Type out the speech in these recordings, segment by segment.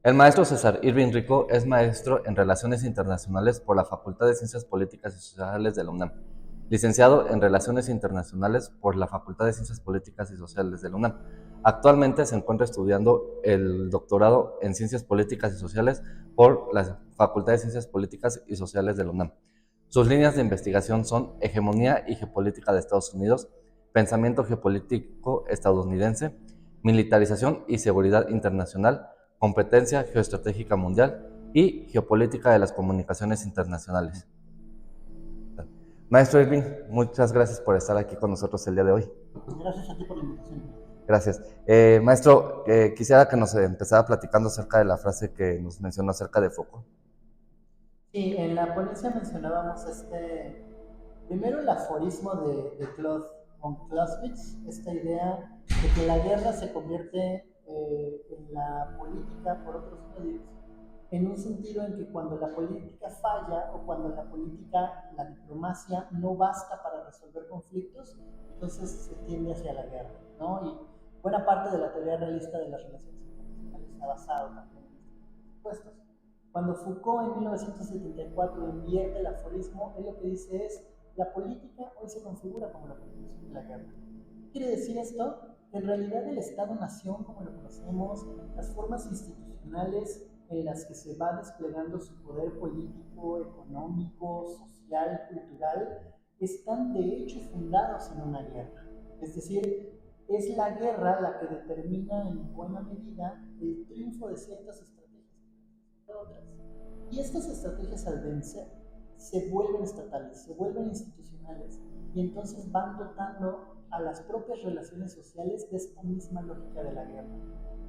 El maestro César Irving Rico es maestro en Relaciones Internacionales por la Facultad de Ciencias Políticas y Sociales de la UNAM, licenciado en Relaciones Internacionales por la Facultad de Ciencias Políticas y Sociales de la UNAM. Actualmente se encuentra estudiando el doctorado en Ciencias Políticas y Sociales por la Facultad de Ciencias Políticas y Sociales de la UNAM. Sus líneas de investigación son Hegemonía y Geopolítica de Estados Unidos, Pensamiento Geopolítico Estadounidense, Militarización y Seguridad Internacional, Competencia Geoestratégica Mundial y Geopolítica de las Comunicaciones Internacionales. Maestro Irving, muchas gracias por estar aquí con nosotros el día de hoy. Gracias a ti por la invitación. Gracias. Maestro, quisiera que nos empezara platicando acerca de la frase que nos mencionó acerca de Foucault. Sí, en la ponencia mencionábamos primero el aforismo de Claude von Clausewitz, esta idea de que la guerra se convierte en la política por otros medios, en un sentido en que cuando la política falla o cuando la política, la diplomacia no basta para resolver conflictos, entonces se tiende hacia la guerra, ¿no? Y buena parte de la teoría realista de las relaciones internacionales está basada también en estos supuestos. Cuando Foucault en 1974 invierte el aforismo, él lo que dice es, la política hoy se configura como la continuación de la guerra. ¿Qué quiere decir esto? Que en realidad el Estado-Nación, como lo conocemos, las formas institucionales en las que se va desplegando su poder político, económico, social, cultural, están de hecho fundados en una guerra. Es decir, es la guerra la que determina en buena medida el triunfo de ciertas estrategias de otras. Y estas estrategias al vencer se vuelven estatales, se vuelven institucionales y entonces van dotando a las propias relaciones sociales de esta misma lógica de la guerra.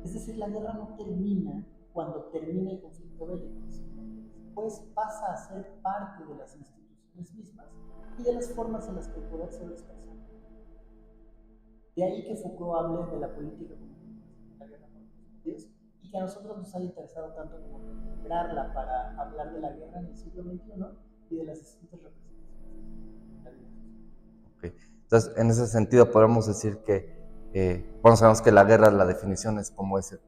Es decir, la guerra no termina cuando termina el conflicto bélico, sino que después pasa a ser parte de las instituciones mismas y de las formas en las que el poder se expresa. De ahí que Foucault hable de la política como la guerra por los medios y que a nosotros nos haya interesado tanto como recuperarla para hablar de la guerra en el siglo XXI y de las distintas representaciones de la vida. Okay. Entonces, en ese sentido, podemos decir que, bueno, sabemos que la guerra, la definición es como ese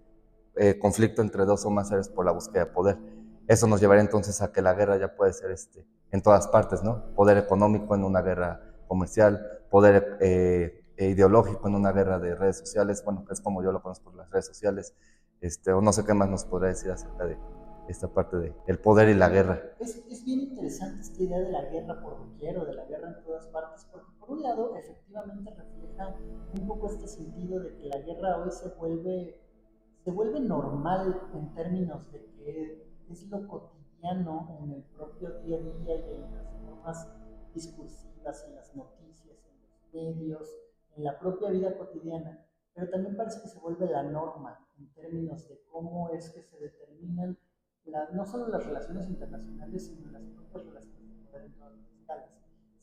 conflicto entre dos o más seres por la búsqueda de poder. Eso nos llevaría entonces a que la guerra ya puede ser en todas partes, ¿no? Poder económico en una guerra comercial, poder ideológico en una guerra de redes sociales, bueno, que es como yo lo conozco, las redes sociales, o no sé qué más nos podrá decir acerca de esta parte de el poder y la guerra. Es bien interesante esta idea de la guerra por doquier o de la guerra en todas partes, porque por un lado efectivamente refleja un poco este sentido de que la guerra hoy se vuelve normal en términos de que es lo cotidiano en el propio día a día y en las formas discursivas, en las noticias, en los medios, en la propia vida cotidiana, pero también parece que se vuelve la norma en términos de cómo es que se determinan no solo las relaciones internacionales, sino las propias relaciones de poder en todas las escalas.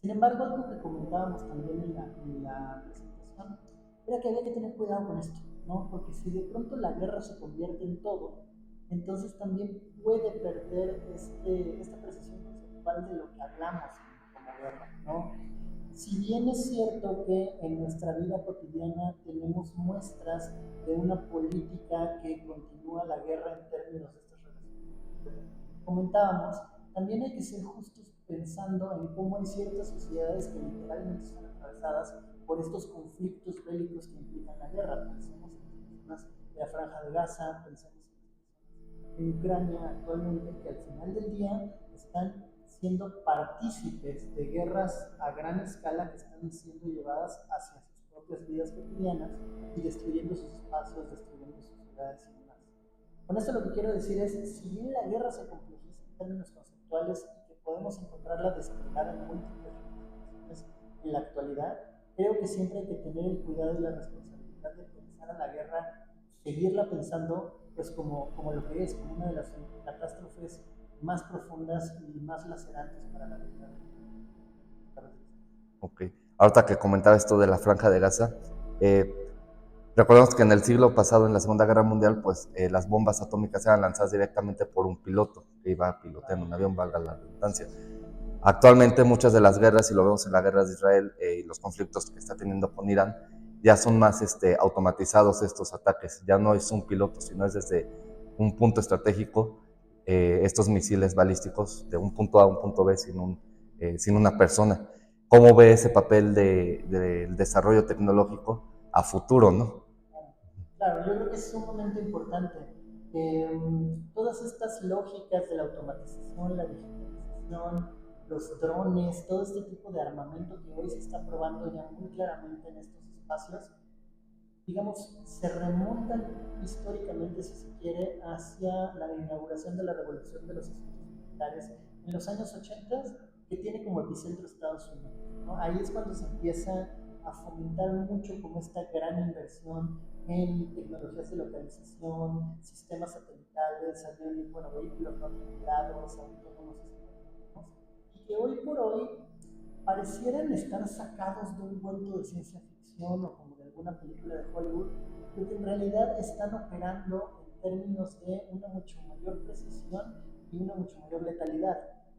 Sin embargo, algo que comentábamos también en la presentación era que había que tener cuidado con esto, ¿no? Porque si de pronto la guerra se convierte en todo, entonces también puede perder esta precisión conceptual de lo que hablamos como guerra, ¿no? Si bien es cierto que en nuestra vida cotidiana tenemos muestras de una política que continúa la guerra en términos de estas relaciones que comentábamos, también hay que ser justos pensando en cómo hay ciertas sociedades que literalmente están atravesadas por estos conflictos bélicos que implican la guerra. Pensemos en las personas de la Franja de Gaza, pensemos en Ucrania actualmente, que al final del día están siendo partícipes de guerras a gran escala que están siendo llevadas hacia sus propias vidas cotidianas y destruyendo sus espacios, destruyendo sus ciudades y demás. Con esto lo que quiero decir es, si bien la guerra se complejiza en términos conceptuales y que podemos encontrarla desplegada en múltiples representaciones en la actualidad, creo que siempre hay que tener el cuidado y la responsabilidad de pensar a la guerra, seguirla pensando pues como lo que es, como una de las catástrofes más profundas y más lacerantes para la vida. Ok. Ahorita que comentaba esto de la Franja de Gaza, eh, recordemos que en el siglo pasado, en la Segunda Guerra Mundial, pues las bombas atómicas eran lanzadas directamente por un piloto que iba piloteando un avión, valga la redundancia. Actualmente muchas de las guerras, y lo vemos en la guerra de Israel y los conflictos que está teniendo con Irán, ya son más automatizados estos ataques. Ya no es un piloto, sino es desde un punto estratégico estos misiles balísticos de un punto A a un punto B sin una persona. ¿Cómo ve ese papel del desarrollo tecnológico a futuro, no? Claro, yo creo que es sumamente importante. Todas estas lógicas de la automatización, la digitalización, los drones, todo este tipo de armamento que hoy se está probando ya muy claramente en estos espacios, digamos, se remontan históricamente, si se quiere, hacia la inauguración de la revolución de los asuntos militares en los años 80, que tiene como epicentro Estados Unidos, ¿no? Ahí es cuando se empieza a fomentar mucho como esta gran inversión en tecnologías de localización, sistemas satelitales, aviones, bueno, vehículos no tripulados, autónomos y que hoy por hoy parecieran estar sacados de un cuento de ciencia ficción o como de alguna película de Hollywood, pero que en realidad están operando en términos de una mucho mayor precisión y una mucho mayor letalidad.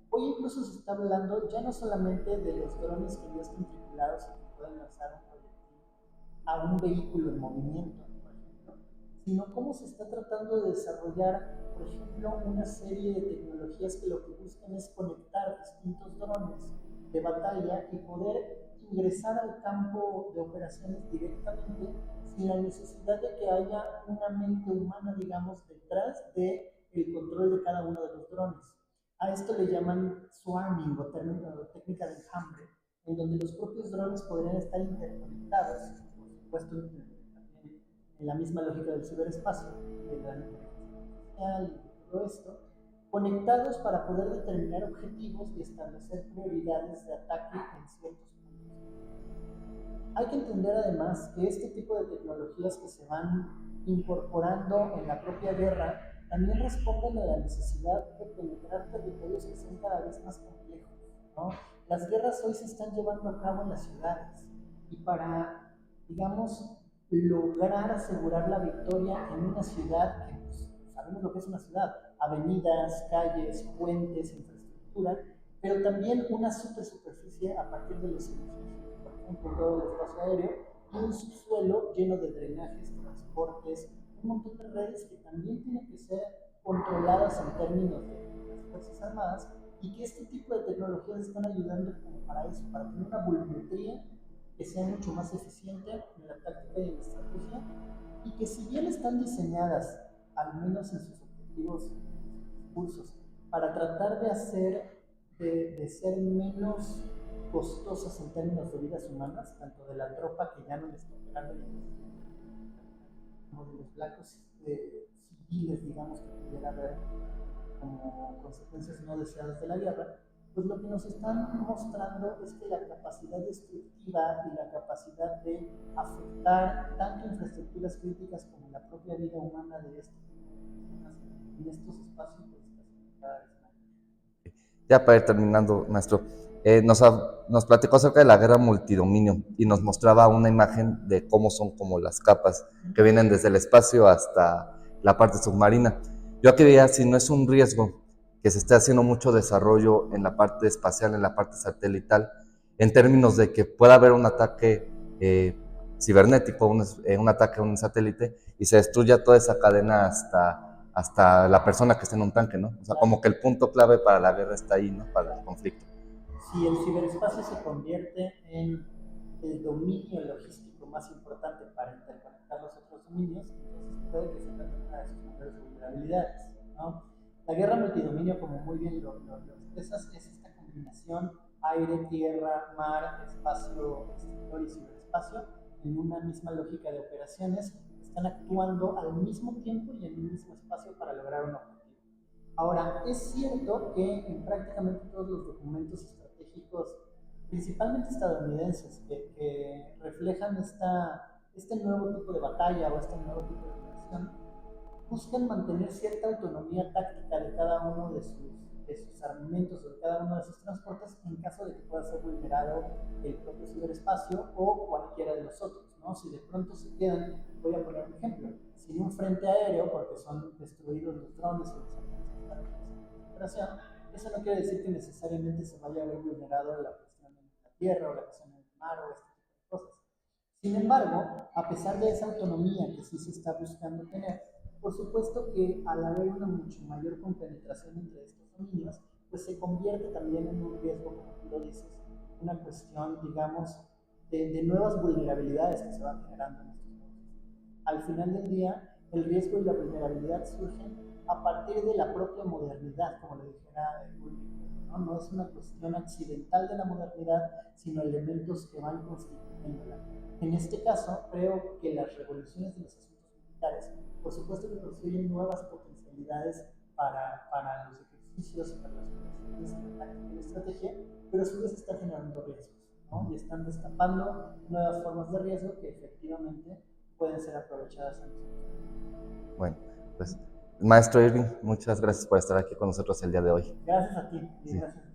Hoy incluso se está hablando ya no solamente de los drones que no están tripulados y que pueden lanzar un proyectil a un vehículo en movimiento, por ejemplo, sino cómo se está tratando de desarrollar, por ejemplo, una serie de tecnologías que lo que buscan es conectar distintos drones de batalla y poder ingresar al campo de operaciones directamente sin la necesidad de que haya una mente humana, digamos, detrás de el control de cada uno de los drones. A esto le llaman swarming o técnica de enjambre, en donde los propios drones podrían estar interconectados, por supuesto, también en la misma lógica del ciberespacio, de la inteligencia artificial y todo esto, conectados para poder determinar objetivos y establecer prioridades de ataque en ciertos puntos. Hay que entender además que este tipo de tecnologías que se van incorporando en la propia guerra también responden a la necesidad de penetrar territorios que son cada vez más complejos, ¿no? Las guerras hoy se están llevando a cabo en las ciudades y para, digamos, lograr asegurar la victoria en una ciudad que pues, sabemos lo que es una ciudad, avenidas, calles, puentes, infraestructura, pero también una superficie a partir de los edificios, por ejemplo, todo el espacio aéreo, y un subsuelo lleno de drenajes, transportes, un montón de redes que también tienen que ser controladas en términos de las Fuerzas Armadas y que este tipo de tecnologías están ayudando como para eso, para tener una volumetría que sea mucho más eficiente en la táctica y en la estrategia y que si bien están diseñadas, al menos en sus objetivos, en sus discursos, para tratar de hacer, de ser menos costosas en términos de vidas humanas, tanto de la tropa que ya no les está operando como de los blancos civiles, digamos, que pudiera haber como consecuencias no deseadas de la guerra, pues lo que nos están mostrando es que la capacidad destructiva y la capacidad de afectar tanto infraestructuras críticas como la propia vida humana de estas personas en estos espacios pues está siendo cada vez más. Ya para ir terminando, maestro, nos platicó acerca de la guerra multidominio y nos mostraba una imagen de cómo son como las capas que vienen desde el espacio hasta la parte submarina. Yo aquí veía si no es un riesgo que se esté haciendo mucho desarrollo en la parte espacial, en la parte satelital, en términos de que pueda haber un ataque cibernético, un ataque a un satélite y se destruya toda esa cadena hasta la persona que está en un tanque, ¿no? O sea, como que el punto clave para la guerra está ahí, ¿no? Para el conflicto. Si el ciberespacio se convierte en el dominio logístico más importante para interconectar los otros dominios, entonces puede que se trate de una de sus mayores vulnerabilidades, ¿no? La guerra multidominio, como muy bien lo expresas, es esta combinación aire, tierra, mar, espacio exterior y ciberespacio en una misma lógica de operaciones que están actuando al mismo tiempo y en un mismo espacio para lograr un objetivo. Ahora, es cierto que en prácticamente todos los documentos estratégicos, principalmente estadounidenses, que reflejan este nuevo tipo de batalla o este nuevo tipo de operación, buscan mantener cierta autonomía táctica de cada uno de sus armamentos o de cada uno de sus transportes en caso de que pueda ser vulnerado el propio ciberespacio o cualquiera de los otros, ¿no? Si de pronto se quedan, voy a poner un ejemplo, sin un frente aéreo porque son destruidos los drones o los aviones que están utilizando en operación, eso no quiere decir que necesariamente se vaya a ver vulnerado la cuestión en la tierra o la cuestión en el mar o este tipo de cosas. Sin embargo, a pesar de esa autonomía que sí se está buscando tener, Por supuesto que al haber una mucho mayor compenetración entre estos dominios, pues se convierte también en un riesgo, como tú lo dices, una cuestión, digamos, de nuevas vulnerabilidades que se van generando en estos procesos. Al final del día, el riesgo y la vulnerabilidad surgen a partir de la propia modernidad, como le dijera Ulrich, ¿no? No es una cuestión accidental de la modernidad, sino elementos que van constituyéndola. En este caso, creo que las revoluciones de los asuntos militares, por supuesto que construyen nuevas potencialidades para los ejercicios, para las operaciones, la táctica y la estrategia, pero a su vez están generando riesgos, ¿no? Y están destapando nuevas formas de riesgo que efectivamente pueden ser aprovechadas en los. Bueno, pues, maestro Irving, muchas gracias por estar aquí con nosotros el día de hoy. Gracias a ti y Sí. gracias